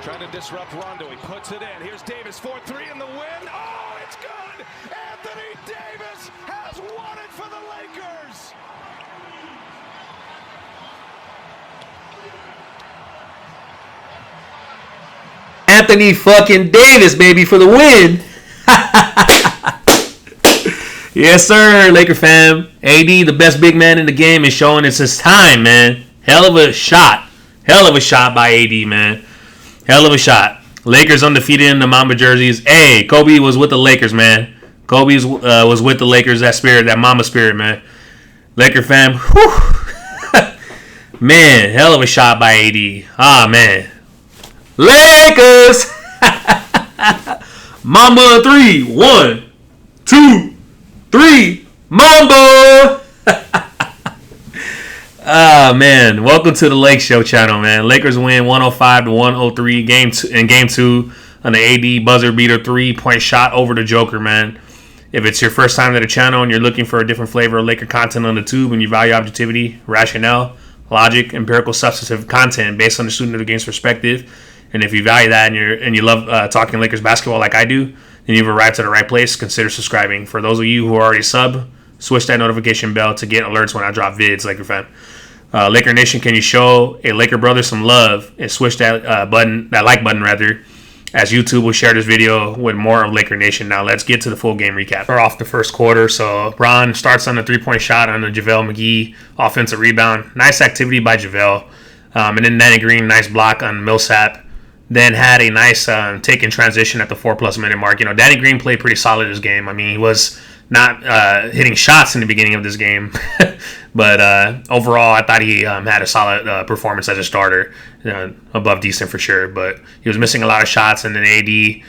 Trying to disrupt Rondo. He puts it in. Here's Davis, 4-3 in the win. Oh, it's good! Anthony Davis has won it for the Lakers! Anthony fucking Davis, baby, for the win. Yes, sir, Laker fam. AD, the best big man in the game, is showing it's his time, man. Hell of a shot. Hell of a shot by AD, man. Hell of a shot. Lakers undefeated in the Mamba jerseys. Hey, Kobe was with the Lakers, man. Kobe was with the Lakers, that spirit, that Mamba spirit, man. Laker fam, whew. Man, hell of a shot by AD. Ah, man. Lakers! Mamba 3. 1, 2, 3. Mamba! Ah, man. Welcome to the Lake Show channel, man. Lakers win 105-103 in game 2 on the AD buzzer beater 3-point shot over the Joker, man. If it's your first time to the channel and you're looking for a different flavor of Laker content on the tube and you value objectivity, rationale, logic, empirical, substantive content based on the student of the game's perspective, and if you value that and you love talking Lakers basketball like I do, then you've arrived to the right place. Consider subscribing. For those of you who are already sub, switch that notification bell to get alerts when I drop vids, Laker fan. Laker Nation, can you show a Laker brother some love and switch that like button rather, as YouTube will share this video with more of Laker Nation. Now let's get to the full game recap. We're off the first quarter, so Ron starts on a 3-point shot on the JaVale McGee offensive rebound. Nice activity by JaVale. And then Danny Green, nice block on Millsap. Then had a nice take in transition at the 4+ minute mark. You know, Danny Green played pretty solid this game. I mean, he was not hitting shots in the beginning of this game. But overall, I thought he had a solid performance as a starter. Above decent for sure. But he was missing a lot of shots. And then AD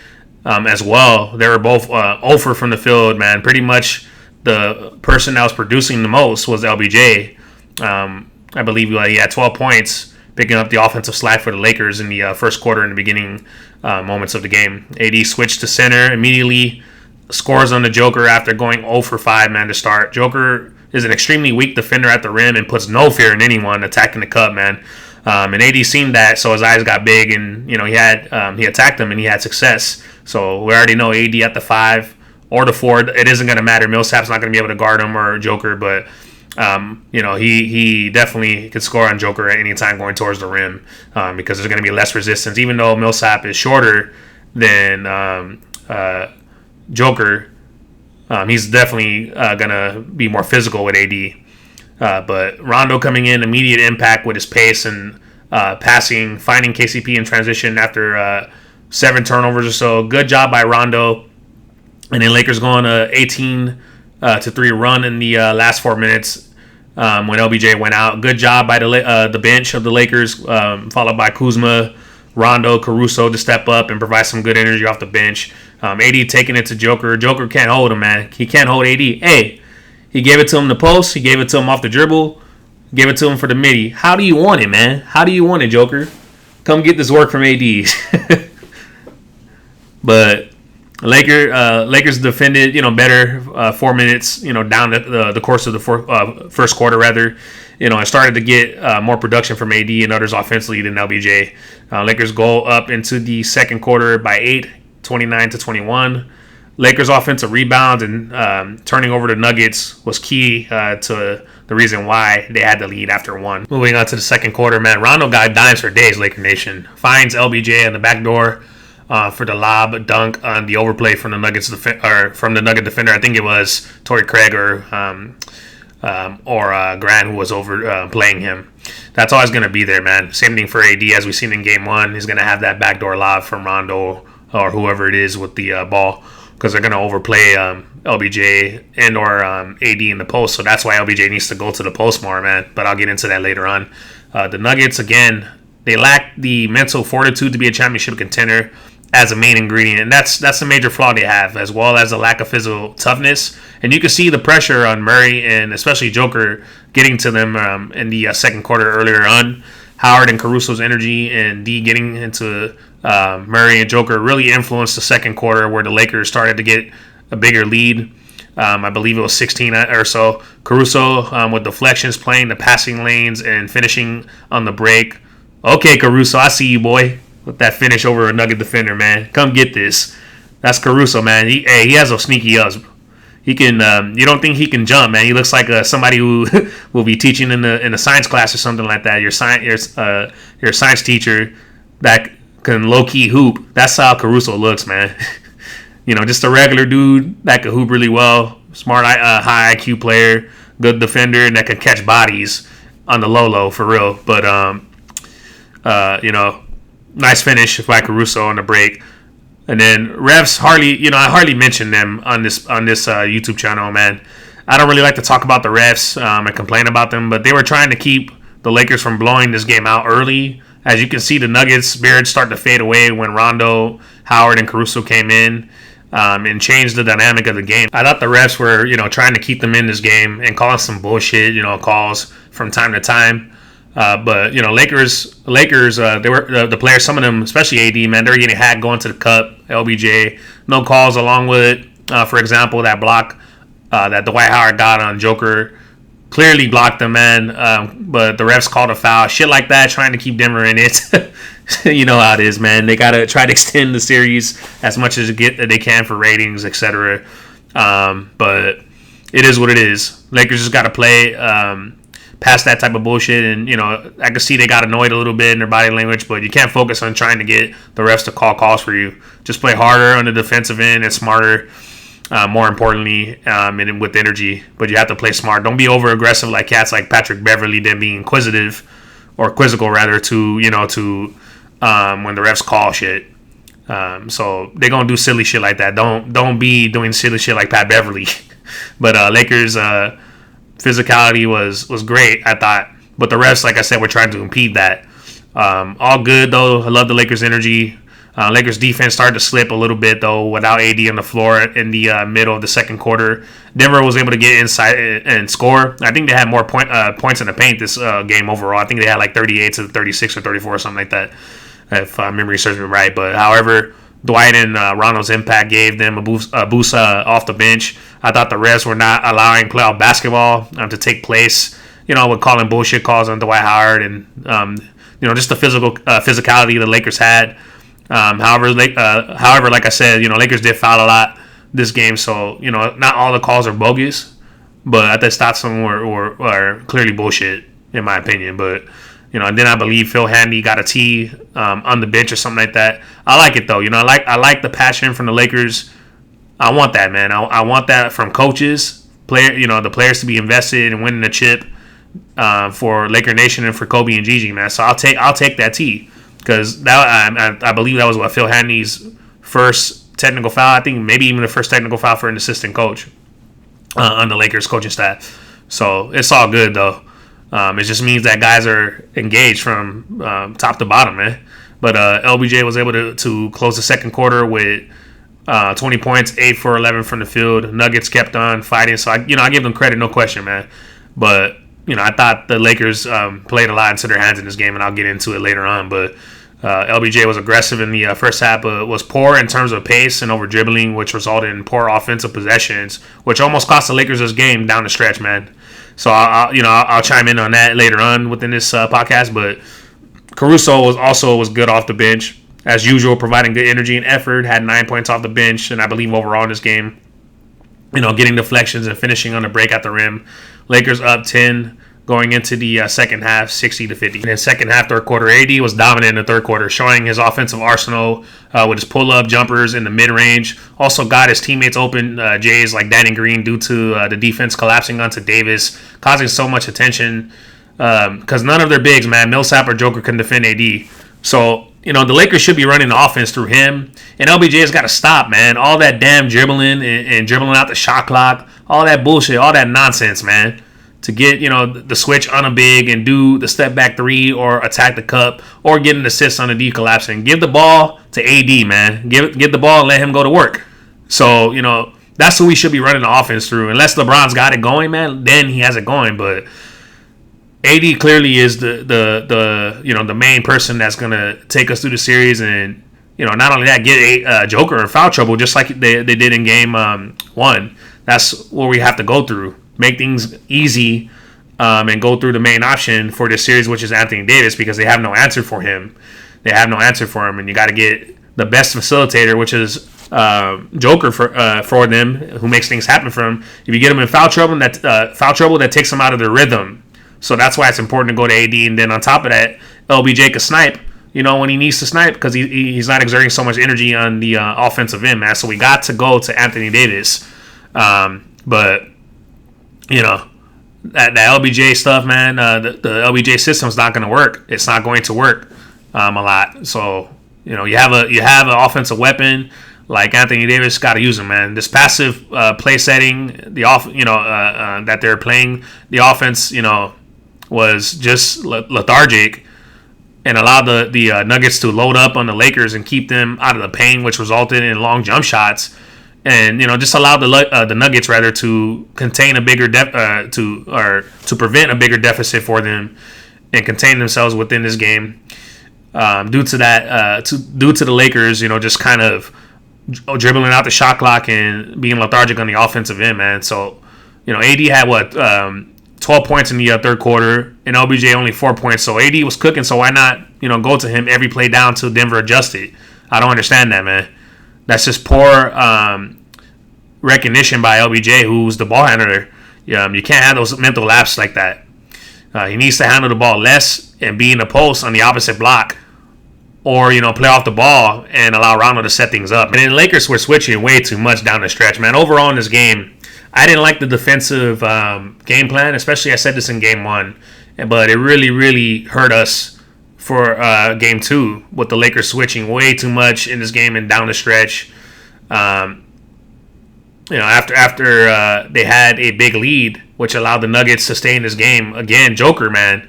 as well. They were both 0 from the field, man. Pretty much the person that was producing the most was LBJ. I believe he had 12 points, picking up the offensive slack for the Lakers in the first quarter in the beginning moments of the game. AD switched to center, immediately scores on the Joker after going 0 for 5, man, to start. Joker is an extremely weak defender at the rim and puts no fear in anyone attacking the cup, man. And AD seen that, so his eyes got big, and you know he attacked him and he had success. So we already know AD at the 5 or the 4, it isn't going to matter. Millsap's not going to be able to guard him or Joker, but you know, he definitely could score on Joker at any time going towards the rim because there's going to be less resistance. Even though Millsap is shorter than Joker, he's definitely going to be more physical with AD. But Rondo coming in, immediate impact with his pace and passing, finding KCP in transition after 7 turnovers or so. Good job by Rondo. And then Lakers going 18-3 run in the last 4 minutes when LBJ went out. Good job by the bench of the Lakers, followed by Kuzma, Rondo, Caruso to step up and provide some good energy off the bench. AD taking it to Joker. Joker can't hold him, man. He can't hold AD. Hey, he gave it to him the post. He gave it to him off the dribble. Gave it to him for the midi. How do you want it, man? How do you want it, Joker? Come get this work from AD. But Lakers defended, better 4 minutes, down the course of the first quarter, rather. I started to get more production from AD and others offensively than LBJ. Lakers go up into the second quarter by 8, 29-21. Lakers offensive rebound and turning over the Nuggets was key to the reason why they had the lead after 1. Moving on to the second quarter, man, Rondo got dimes for days, Laker Nation. Finds LBJ on the back door for the lob dunk on the overplay from the Nuggets from the Nugget defender. I think it was Torrey Craig or Grant who was over playing him. That's always going to be there, man. Same thing for AD as we've seen in Game 1. He's going to have that backdoor lob from Rondo or whoever it is with the ball, because they're going to overplay LBJ and or AD in the post. So that's why LBJ needs to go to the post more, man. But I'll get into that later on. The Nuggets, again, they lack the mental fortitude to be a championship contender as a main ingredient, and that's a major flaw they have, as well as a lack of physical toughness. And you can see the pressure on Murray and especially Joker getting to them in the second quarter earlier on. Howard and Caruso's energy and D getting into Murray and Joker really influenced the second quarter, where the Lakers started to get a bigger lead. I believe it was 16 or so. Caruso with deflections, playing the passing lanes and finishing on the break. Okay, Caruso, I see you, boy. with that finish over a Nugget defender, man. Come get this. That's Caruso, man. He has those sneaky ups. He can. You don't think he can jump, man? He looks like somebody who will be teaching in a science class or something like that. Your science teacher that can low key hoop. That's how Caruso looks, man. Just a regular dude that can hoop really well. Smart, high IQ player, good defender, and that can catch bodies on the low for real. But nice finish by Caruso on the break. And then refs I hardly mention them on this YouTube channel, man. I don't really like to talk about the refs and complain about them, but they were trying to keep the Lakers from blowing this game out early. As you can see, the Nuggets' spirits start to fade away when Rondo, Howard, and Caruso came in and changed the dynamic of the game. I thought the refs were, trying to keep them in this game and calling some bullshit, calls from time to time. But Lakers, they were the players. Some of them, especially AD, man, they were getting hacked going to the cup. LBJ, no calls along with it. For example, that block that Dwight Howard got on Joker clearly blocked them, man. But the refs called a foul, shit like that, trying to keep Denver in it. You know how it is, man. They gotta try to extend the series as much as they can for ratings, etc. But it is what it is. Lakers just gotta play past that type of bullshit, and I can see they got annoyed a little bit in their body language, but you can't focus on trying to get the refs to call calls for you. Just play harder on the defensive end and smarter, more importantly, and with energy. But you have to play smart. Don't be over aggressive like cats like Patrick Beverly, then being inquisitive or quizzical rather to when the refs call shit. So they're gonna do silly shit like that. Don't be doing silly shit like Pat Beverly. But Lakers physicality was great, I thought, but the refs, like I said, were trying to impede that. All good though. I love the Lakers energy. Lakers defense started to slip a little bit though without AD on the floor in the middle of the second quarter. Denver was able to get inside and score. I think they had more points in the paint this game overall. I think they had like 38 to 36 or 34 or something like that, if memory serves me right. But however, Dwight and Rondo's impact gave them a boost off the bench. I thought the refs were not allowing playoff basketball to take place, with calling bullshit calls on Dwight Howard and, just the physicality the Lakers had. However, like I said, Lakers did foul a lot this game, so, not all the calls are bogus, but I thought some were clearly bullshit, in my opinion. But, then I believe Phil Handy got a tee on the bench or something like that. I like it, though. I like the passion from the Lakers. I want that, man. I want that from coaches, the players to be invested in winning the chip for Laker Nation and for Kobe and Gigi, man. So I'll take that tee because I believe that was what Phil Handy's first technical foul. I think maybe even the first technical foul for an assistant coach on the Lakers coaching staff. So it's all good though. It just means that guys are engaged from top to bottom, man. But LBJ was able to close the second quarter with 20 points, 8 for 11 from the field. Nuggets kept on fighting, so I give them credit, no question, man. But I thought the Lakers played a lot into their hands in this game, and I'll get into it later on. But LBJ was aggressive in the first half, but was poor in terms of pace and over dribbling, which resulted in poor offensive possessions, which almost cost the Lakers this game down the stretch, man. So I'll chime in on that later on within this podcast. But Caruso was good off the bench. As usual, providing good energy and effort, had 9 points off the bench, and I believe overall in this game, getting deflections and finishing on the break at the rim. Lakers up 10 going into the second half, 60-50. In the second half, third quarter, AD was dominant in the third quarter, showing his offensive arsenal with his pull-up jumpers in the mid-range. Also got his teammates open, Jays like Danny Green, due to the defense collapsing onto Davis, causing so much attention because none of their bigs, man, Millsap or Joker, can defend AD. So, the Lakers should be running the offense through him. And LBJ's got to stop, man. All that damn dribbling and dribbling out the shot clock. All that bullshit. All that nonsense, man. To get, the switch on a big and do the step back three or attack the cup or get an assist on the D collapsing. Give the ball to AD, man. Give the ball and let him go to work. So, that's who we should be running the offense through. Unless LeBron's got it going, man, then he has it going. But AD clearly is the main person that's gonna take us through the series, and not only that, get a Joker in foul trouble just like they did in game 1. That's what we have to go through, make things easy, and go through the main option for this series, which is Anthony Davis, because they have no answer for him. they have no answer for him, and you got to get the best facilitator, which is Joker for them, who makes things happen for him. If you get them in foul trouble, that takes them out of their rhythm. So that's why it's important to go to AD, and then on top of that, LBJ can snipe, when he needs to snipe, because he's not exerting so much energy on the offensive end, man. So we got to go to Anthony Davis. But, that LBJ stuff, man, the LBJ system's not going to work. It's not going to work a lot. So, you have an offensive weapon like Anthony Davis, got to use him, man. This passive play setting, that they're playing, the offense, was just lethargic, and allowed the Nuggets to load up on the Lakers and keep them out of the paint, which resulted in long jump shots, and just allowed the Nuggets rather to contain a bigger to prevent a bigger deficit for them and contain themselves within this game. Due to the Lakers, just kind of dribbling out the shot clock and being lethargic on the offensive end, man. So, AD had 12 points in the third quarter, and LBJ only 4 points. So AD was cooking, so why not, go to him every play down till Denver adjusted? I don't understand that, man. That's just poor recognition by LBJ, who's the ball handler. You can't have those mental lapses like that. He needs to handle the ball less and be in the post on the opposite block, or, play off the ball and allow Rondo to set things up. And then Lakers were switching way too much down the stretch, man. Overall in this game, I didn't like the defensive game plan, especially I said this in Game 1, but it really, really hurt us for Game 2 with the Lakers switching way too much in this game and down the stretch. After they had a big lead, which allowed the Nuggets to stay in this game. Again, Joker, man,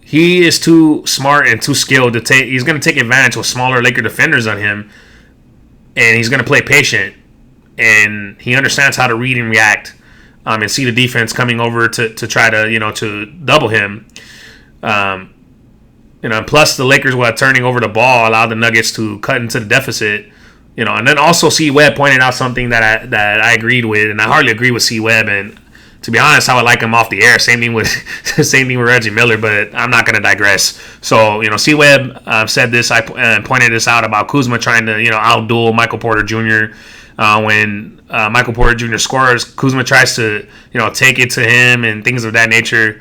he is too smart and too skilled to take. He's going to take advantage with smaller Laker defenders on him, and he's going to play patient. And he understands how to read and react, and see the defense coming over to try to to double him. Plus the Lakers, while turning over the ball, allowed the Nuggets to cut into the deficit. And then also C Webb pointed out something that I agreed with, and I hardly agree with C Webb. And to be honest, I would like him off the air. Same thing with Reggie Miller, but I'm not going to digress. So C Webb said this. I pointed this out about Kuzma trying to outduel Michael Porter Jr. When Michael Porter Jr. scores, Kuzma tries to, take it to him and things of that nature.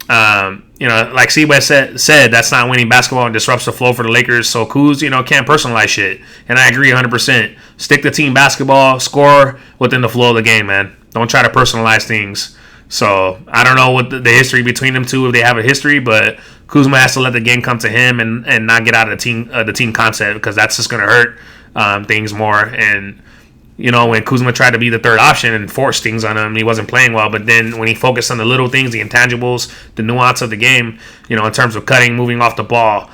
Like C-West said, that's not winning basketball and disrupts the flow for the Lakers. So Kuz, can't personalize shit. And I agree 100%. Stick to team basketball, score within the flow of the game, man. Don't try to personalize things. So I don't know what the history between them two, if they have a history, but Kuzma has to let the game come to him and not get out of the team concept, because that's just going to hurt things more. And when Kuzma tried to be the third option and force things on him, he wasn't playing well. But then when he focused on the little things, the intangibles, the nuance of the game, in terms of cutting, moving off the ball,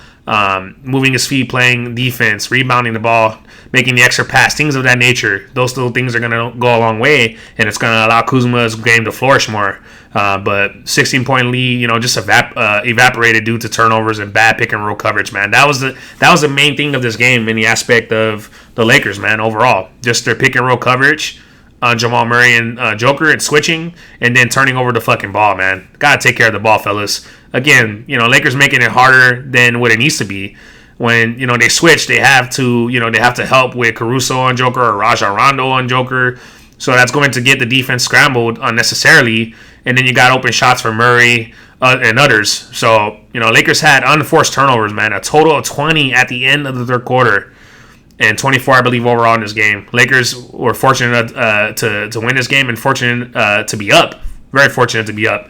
moving his feet, playing defense, rebounding the ball, making the extra pass, things of that nature, those little things are going to go a long way, and it's going to allow Kuzma's game to flourish more. But 16-point lead, just evaporated due to turnovers and bad pick and roll coverage, man. That was the main thing of this game in the aspect of the Lakers, man. Overall, just their pick and roll coverage on Jamal Murray and Joker, and switching, and then turning over the fucking ball, man. Gotta take care of the ball, fellas. Again, Lakers making it harder than what it needs to be. When they switch, they have to help with Caruso on Joker or Rajon Rondo on Joker. So that's going to get the defense scrambled unnecessarily, and then you got open shots for Murray and others. So Lakers had unforced turnovers, man. A total of 20 at the end of the third quarter, and 24, I believe, overall in this game. Lakers were fortunate to win this game, and fortunate to be up. Very fortunate to be up.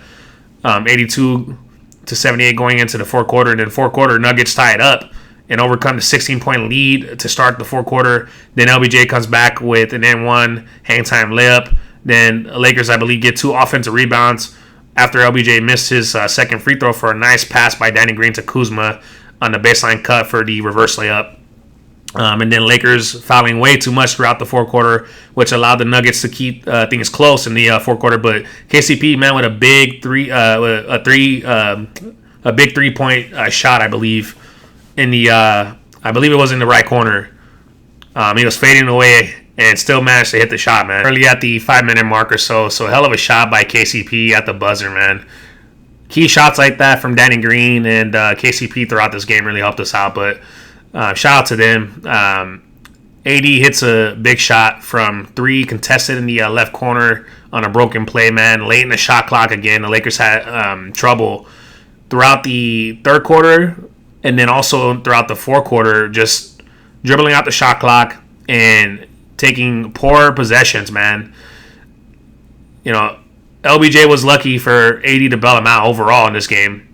82-78 going into the fourth quarter, and then fourth quarter Nuggets tie it up and overcome the 16-point lead to start the fourth quarter. Then LBJ comes back with an N1 hang time layup. Then Lakers, I believe, get 2 offensive rebounds after LBJ missed his second free throw for a nice pass by Danny Green to Kuzma on the baseline cut for the reverse layup. And then Lakers fouling way too much throughout the fourth quarter, which allowed the Nuggets to keep things close in the fourth quarter. But KCP, man, with a big 3-point shot, I believe, in the I believe it was in the right corner. He was fading away and still managed to hit the shot, man. Early at the 5-minute mark or so. So hell of a shot by KCP at the buzzer, man. key shots like that from Danny Green and KCP throughout this game really helped us out. But shout out to them. AD hits a big shot from 3, contested in the left corner on a broken play, man. Late in the shot clock again. The Lakers had trouble throughout the third quarter and then also throughout the fourth quarter, just dribbling out the shot clock and taking poor possessions, man. You know, LBJ was lucky for AD to bail him out overall in this game.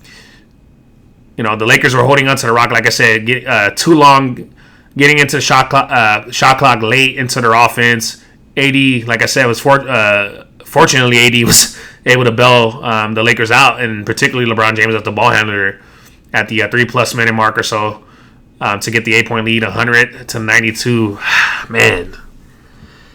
You know, the Lakers were holding onto the rock, like I said, too long, getting into shot clock late into their offense. AD, like I said, was fortunately AD was able to bail the Lakers out, and particularly LeBron James as the ball handler at the 3+ minute mark or so to get the 8-point lead, 100-92. Man,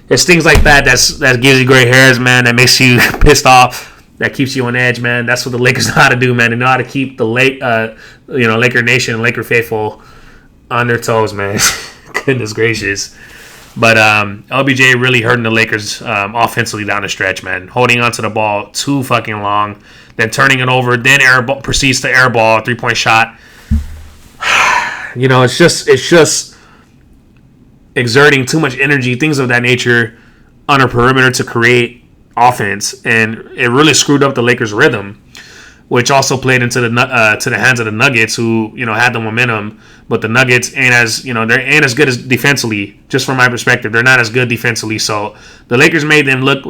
it's things like that that gives you gray hairs, man. That makes you pissed off. That keeps you on edge, man. That's what the Lakers know how to do, man. They know how to keep the Laker Nation and Laker faithful on their toes, man. Goodness gracious. But LBJ really hurting the Lakers offensively down the stretch, man. Holding onto the ball too fucking long, then turning it over, then proceeds to airball a 3-point shot. You know, it's just exerting too much energy, things of that nature, on a perimeter to create offense, and it really screwed up the Lakers' rhythm, which also played into the hands of the Nuggets, who had the momentum, but the Nuggets ain't as good as defensively. Just from my perspective, they're not as good defensively. So the Lakers made them look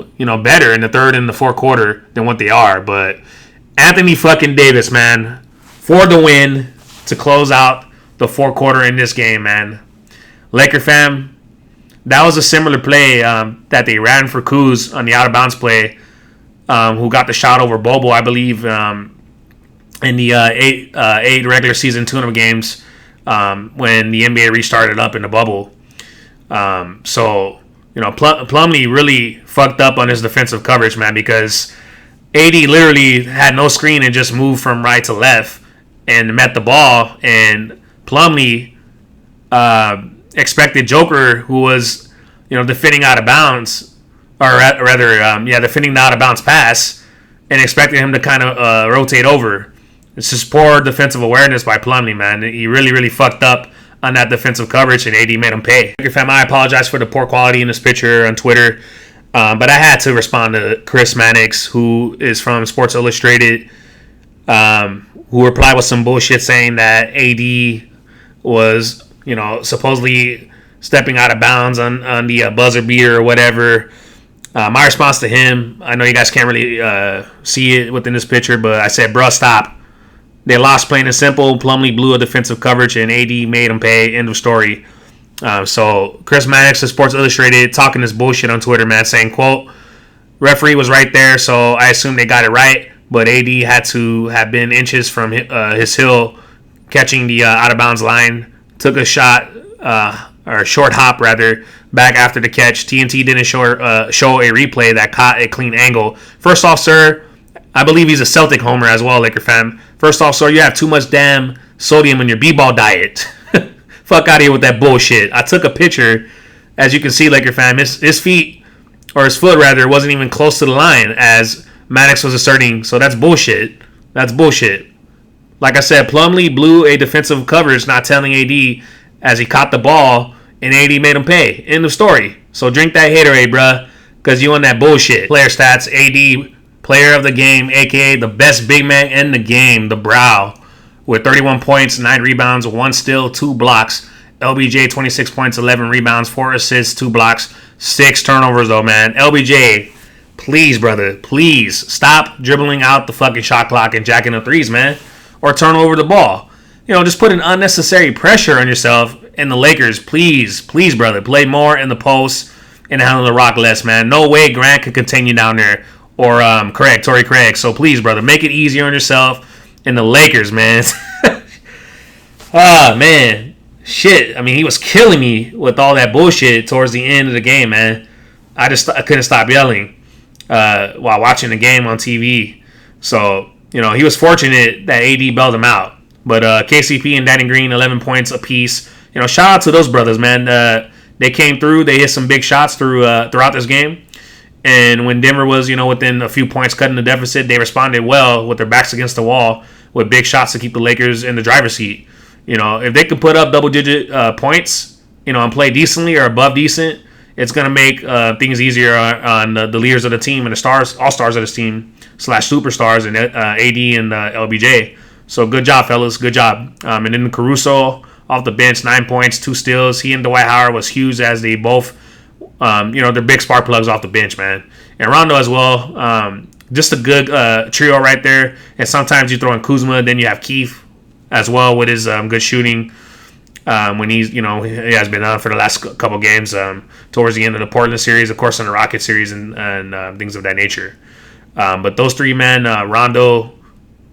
better in the third and the fourth quarter than what they are. But Anthony fucking Davis, man, for the win to close out the fourth quarter in this game, man. Laker fam, that was a similar play that they ran for Kuz on the out of bounds play. Who got the shot over Bobo, I believe, in the 8 regular season tournament games when the NBA restarted up in the bubble. So Plumlee really fucked up on his defensive coverage, man, because AD literally had no screen and just moved from right to left and met the ball, and Plumlee expected Joker, who was defending out of bounds, or rather, defending the out-of-bounds pass, and expected him to kind of rotate over. It's just poor defensive awareness by Plumlee, man. He really, really fucked up on that defensive coverage, and AD made him pay. Fam, I apologize for the poor quality in this picture on Twitter, but I had to respond to Chris Mannix, who is from Sports Illustrated, who replied with some bullshit saying that AD was, supposedly stepping out of bounds on the buzzer beater or whatever. My response to him, I know you guys can't really see it within this picture, but I said, bruh, stop. They lost plain and simple. Plumlee blew a defensive coverage, and AD made him pay. End of story. So Chris Mannix of Sports Illustrated talking this bullshit on Twitter, man, saying, quote, referee was right there, so I assume they got it right, but AD had to have been inches from his heel catching the out-of-bounds line. Took a shot, or a short hop, rather, back after the catch. TNT didn't show a replay that caught a clean angle. First off, sir, I believe he's a Celtic homer as well, Laker fan. First off, sir, you have too much damn sodium in your B-ball diet. Fuck out of here with that bullshit. I took a picture, as you can see, Laker fan. His feet, or his foot rather, wasn't even close to the line, as Maddox was asserting. So that's bullshit. That's bullshit. Like I said, Plumlee blew a defensive coverage, not telling AD as he caught the ball, and AD made him pay. End of story. So drink that haterade, bruh, because you on that bullshit. Player stats, AD, player of the game, a.k.a. the best big man in the game, the Brow, with 31 points, 9 rebounds, 1 steal, 2 blocks. LBJ, 26 points, 11 rebounds, 4 assists, 2 blocks, 6 turnovers, though, man. LBJ, please, brother, please stop dribbling out the fucking shot clock and jacking up threes, man, or turn over the ball. Just put an unnecessary pressure on yourself. And the Lakers, please, brother, play more in the post and handle the rock less, man. No way Grant could continue down there, or Torrey Craig. So please, brother, make it easier on yourself and the Lakers, man. Man, shit. I mean, he was killing me with all that bullshit towards the end of the game, man. I couldn't stop yelling while watching the game on TV. So he was fortunate that AD bailed him out. But KCP and Danny Green, 11 points apiece. Shout out to those brothers, man. They came through. They hit some big shots throughout this game. And when Denver was, within a few points cutting the deficit, they responded well with their backs against the wall with big shots to keep the Lakers in the driver's seat. If they could put up double-digit points, and play decently or above decent, it's going to make things easier on the leaders of the team and the stars, all-stars of this team, / superstars and AD and LBJ. So good job, fellas. Good job. And then Caruso off the bench, 9 points, 2 steals. He and Dwight Howard was huge as they both, they're big spark plugs off the bench, man. And Rondo as well. Just a good trio right there. And sometimes you throw in Kuzma, then you have Keith as well with his good shooting. When he has been on for the last couple games towards the end of the Portland series, of course, in the Rocket series and things of that nature. But those three men, Rondo,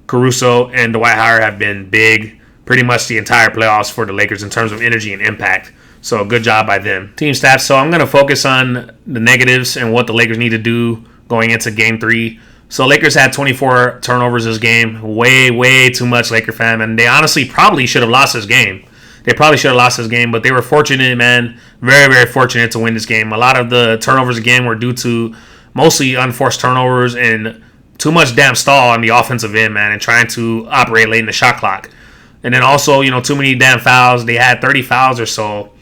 Caruso, and Dwight Howard have been big pretty much the entire playoffs for the Lakers in terms of energy and impact. So good job by them. Team stats. So I'm going to focus on the negatives and what the Lakers need to do going into Game 3. So Lakers had 24 turnovers this game. Way, way too much, Laker fan. And they honestly probably should have lost this game. But they were fortunate, man. Very, very fortunate to win this game. A lot of the turnovers again were due to mostly unforced turnovers and too much damn stall on the offensive end, man, and trying to operate late in the shot clock. And then also, too many damn fouls. They had 30 fouls or so,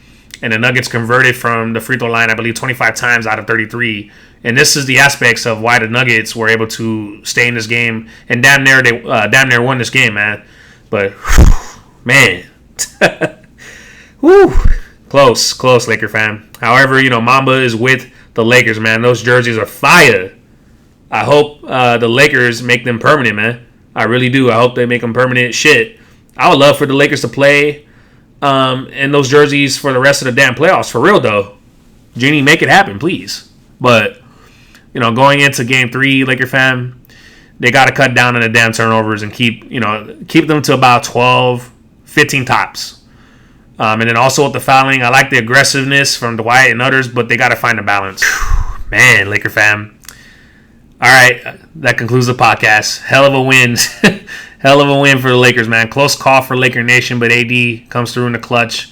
and the Nuggets converted from the free throw line, I believe, 25 times out of 33. And this is the aspects of why the Nuggets were able to stay in this game and damn near won this game, man. But man, whew, close, Laker fan. However, Mamba is with the Lakers, man. Those jerseys are fire. I hope the Lakers make them permanent, man. I really do. I hope they make them permanent. Shit, I would love for the Lakers to play in those jerseys for the rest of the damn playoffs. For real, though. Genie, make it happen, please. But, going into Game 3, Laker fam, they got to cut down on the damn turnovers and keep them to about 12, 15 tops. And then also with the fouling, I like the aggressiveness from Dwight and others, but they got to find a balance. Man, Laker fam. All right, that concludes the podcast. Hell of a win. Hell of a win for the Lakers, man. Close call for Laker Nation, but AD comes through in the clutch,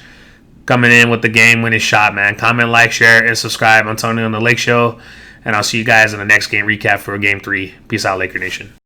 coming in with the game-winning shot, man. Comment, like, share, and subscribe. I'm Tony on the Lake Show, and I'll see you guys in the next game recap for Game 3. Peace out, Laker Nation.